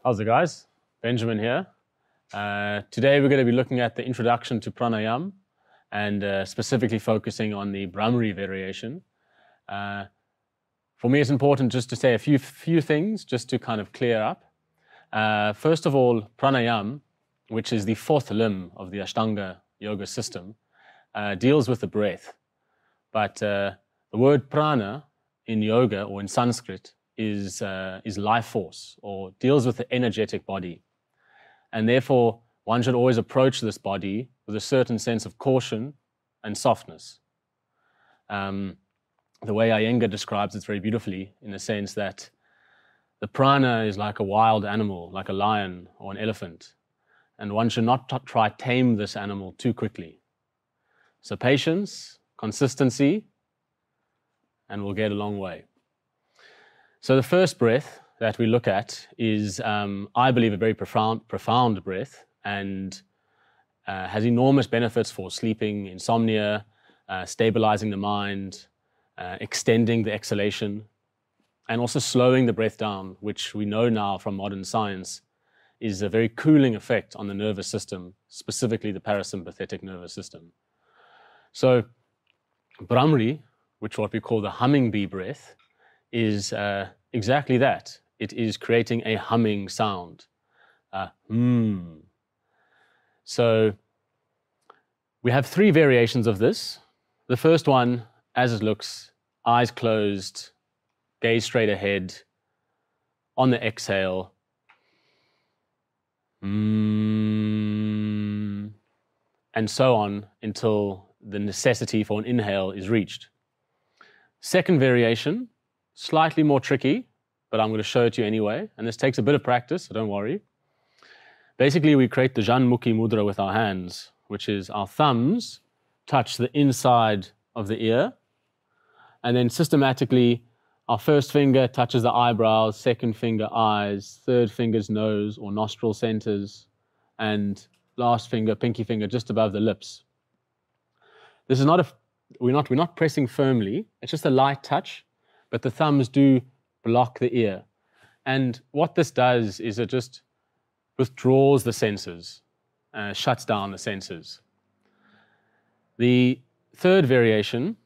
How's it, guys? Benjamin here. Today we're going to be looking at the introduction to Pranayama and specifically focusing on the Bhramari variation. For me, it's important just to say a few things just to kind of clear up. First of all, Pranayama, which is the fourth limb of the Ashtanga yoga system, deals with the breath. But the word prana in yoga or in Sanskrit is life force, or deals with the energetic body. And therefore, one should always approach this body with a certain sense of caution and softness. The way Iyengar describes it very beautifully, in the sense that the prana is like a wild animal, like a lion or an elephant, and one should not try to tame this animal too quickly. So patience, consistency, and we'll get a long way. So the first breath that we look at is, I believe, a very profound breath, and has enormous benefits for sleeping, insomnia, stabilizing the mind, extending the exhalation, and also slowing the breath down, which we know now from modern science is a very cooling effect on the nervous system, specifically the parasympathetic nervous system. So Bhramari, which is what we call the humming bee breath, is exactly that. It is creating a humming sound. So we have three variations of this. The first one, as it looks, eyes closed, gaze straight ahead, on the exhale. And so on until the necessity for an inhale is reached. Second variation, slightly more tricky, but I'm going to show it to you anyway. And this takes a bit of practice, so don't worry. Basically, we create the Janmukhi mudra with our hands, which is our thumbs touch the inside of the ear. And then systematically, our first finger touches the eyebrows, second finger eyes, third finger's nose or nostril centers, and last finger, pinky finger, just above the lips. This is not we're not pressing firmly. It's just a light touch, but the thumbs do block the ear. And what this does is it just withdraws the senses, shuts down the senses. The third variation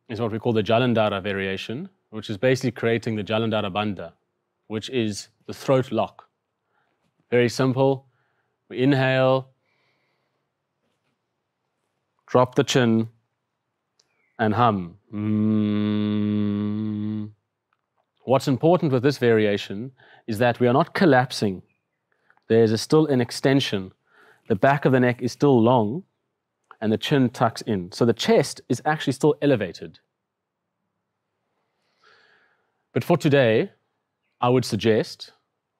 is what we call the Jalandhara variation, which is basically creating the Jalandhara bandha, which is the throat lock. Very simple. We inhale, drop the chin, and hum. What's important with this variation is that we are not collapsing. There's still an extension. The back of the neck is still long, and the chin tucks in. So the chest is actually still elevated. But for today, I would suggest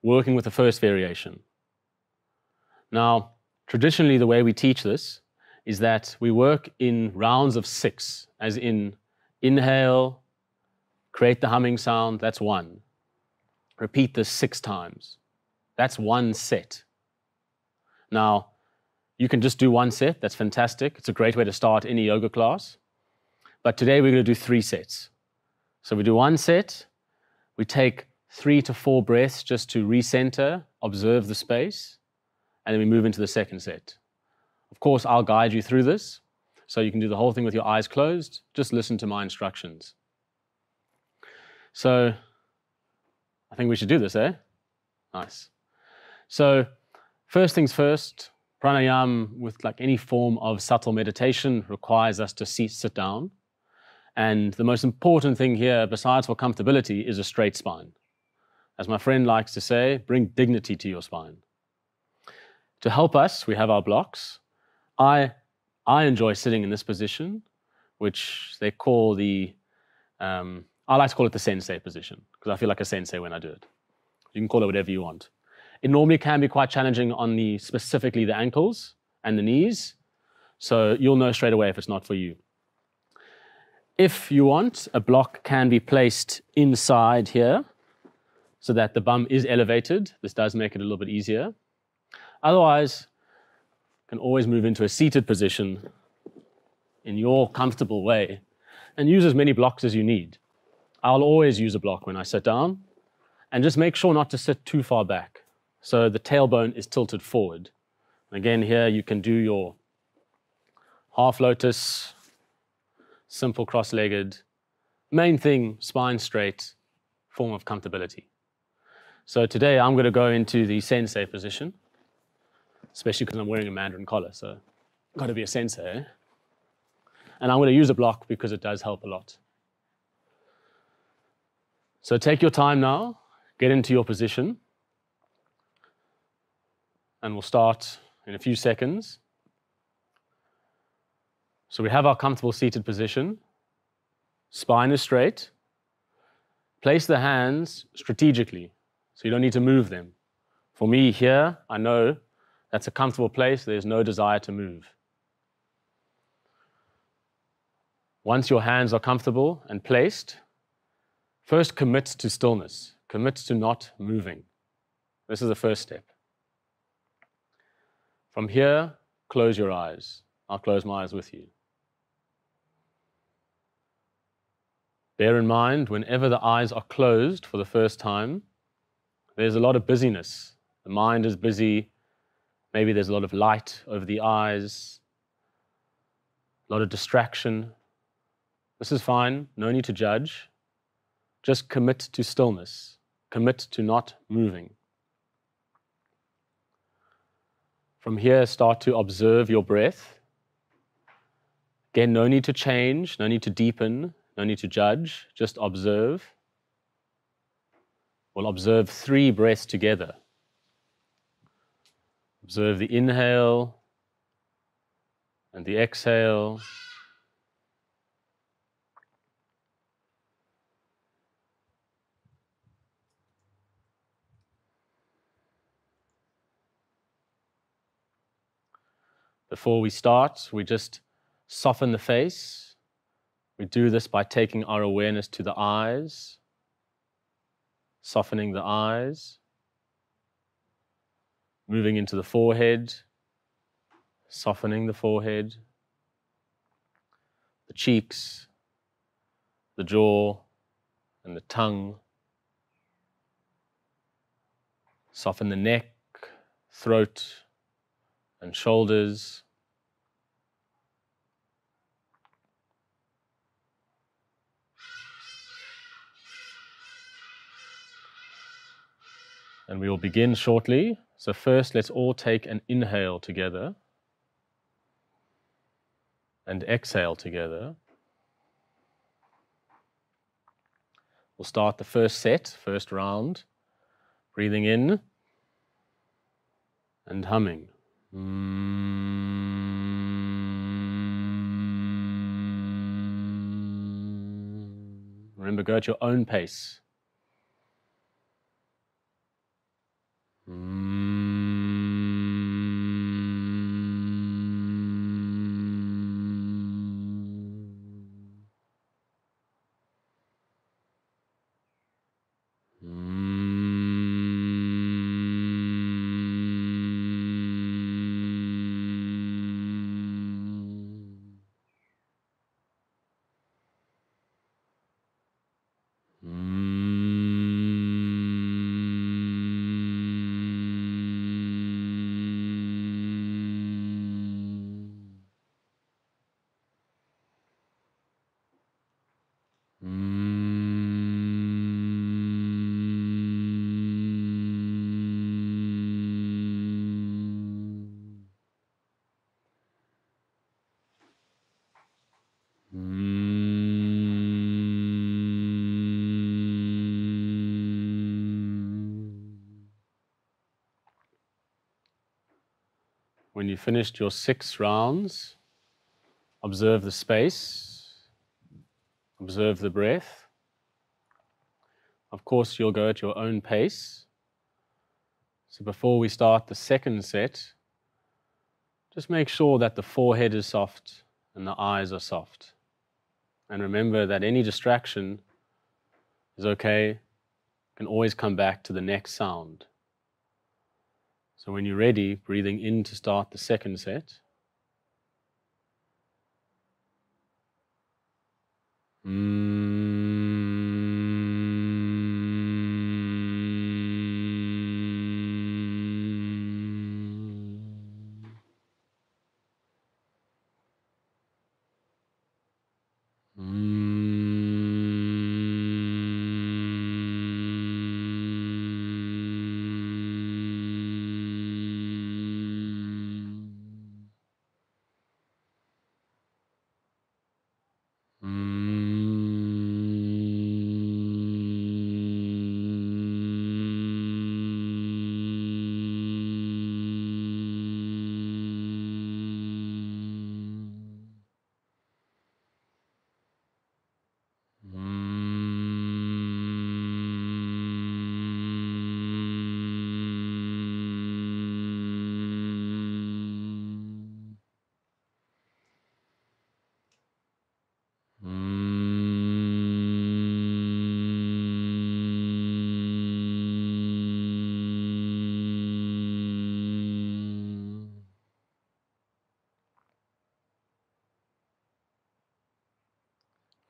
working with the first variation. Now, traditionally, the way we teach this is that we work in rounds of 6, as in inhale, create the humming sound, that's 1. Repeat this 6 times. That's 1 set. Now, you can just do 1 set, that's fantastic. It's a great way to start any yoga class. But today we're going to do 3 sets. So we do 1 set, we take 3 to 4 breaths just to recenter, observe the space, and then we move into the second set. Of course, I'll guide you through this, so you can do the whole thing with your eyes closed. Just listen to my instructions. So, I think we should do this, eh? Nice. So, first things first, pranayama, with like any form of subtle meditation, requires us to sit down. And the most important thing here, besides for comfortability, is a straight spine. As my friend likes to say, bring dignity to your spine. To help us, we have our blocks. I enjoy sitting in this position, which they call the, I like to call it the sensei position, because I feel like a sensei when I do it. You can call it whatever you want. It normally can be quite challenging on specifically the ankles and the knees, so you'll know straight away if it's not for you. If you want, a block can be placed inside here, so that the bum is elevated. This does make it a little bit easier. Otherwise, you can always move into a seated position in your comfortable way and use as many blocks as you need. I'll always use a block when I sit down, and just make sure not to sit too far back. So the tailbone is tilted forward. Again, here you can do your half lotus, simple cross-legged. Main thing, spine straight, form of comfortability. So today I'm going to go into the sensei position, especially because I'm wearing a Mandarin collar, so got to be a sensei. Eh? And I'm going to use a block because it does help a lot. So take your time now, get into your position, and we'll start in a few seconds. So we have our comfortable seated position. Spine is straight. Place the hands strategically, so you don't need to move them. For me here, I know that's a comfortable place. There's no desire to move. Once your hands are comfortable and placed, first commit to stillness. Commit to not moving. This is the first step. From here, close your eyes. I'll close my eyes with you. Bear in mind, whenever the eyes are closed for the first time, there's a lot of busyness. The mind is busy. Maybe there's a lot of light over the eyes, a lot of distraction. This is fine. No need to judge. Just commit to stillness. Commit to not moving. From here, start to observe your breath. Again, no need to change, no need to deepen, no need to judge, just observe. We'll observe 3 breaths together. Observe the inhale and the exhale. Before we start, we just soften the face. We do this by taking our awareness to the eyes, softening the eyes, moving into the forehead, softening the forehead, the cheeks, the jaw, and the tongue. Soften the neck, throat, and shoulders. And we will begin shortly. So first, let's all take an inhale together and exhale together. We'll start the first set, first round, breathing in and humming. Remember, go at your own pace. When you finished your 6 rounds, observe the space, observe the breath. Of course, you'll go at your own pace. So before we start the second set, just make sure that the forehead is soft and the eyes are soft. And remember that any distraction is okay. You can always come back to the next sound. So when you're ready, breathing in to start the second set.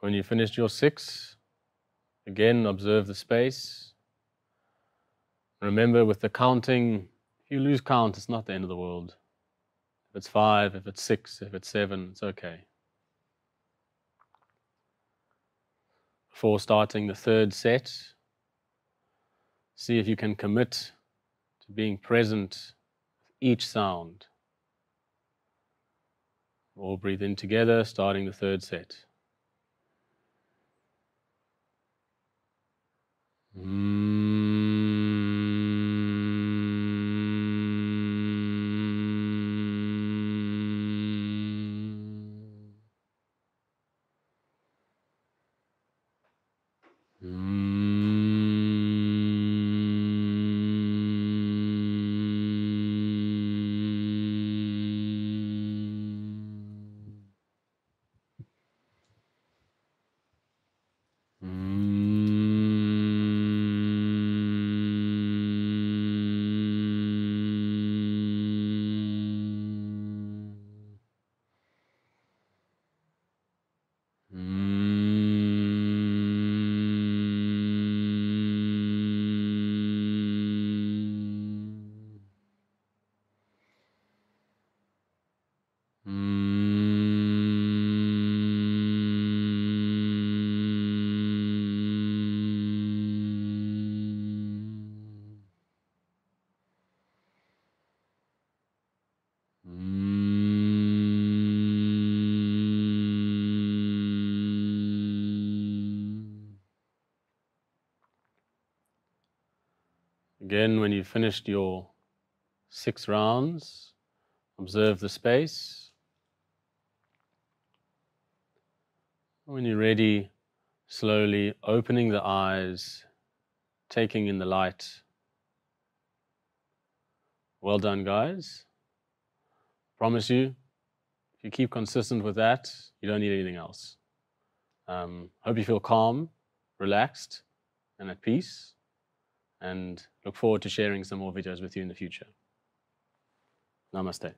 When you finished your 6, again, observe the space. Remember, with the counting, if you lose count, it's not the end of the world. If it's 5, if it's 6, if it's 7, it's okay. Before starting the 3rd set, see if you can commit to being present with each sound. All breathe in together, starting the 3rd set. Again, when you've finished your 6 rounds, observe the space. When you're ready, slowly opening the eyes, taking in the light. Well done, guys. Promise you, if you keep consistent with that, you don't need anything else. Hope you feel calm, relaxed, and at peace. And look forward to sharing some more videos with you in the future. Namaste.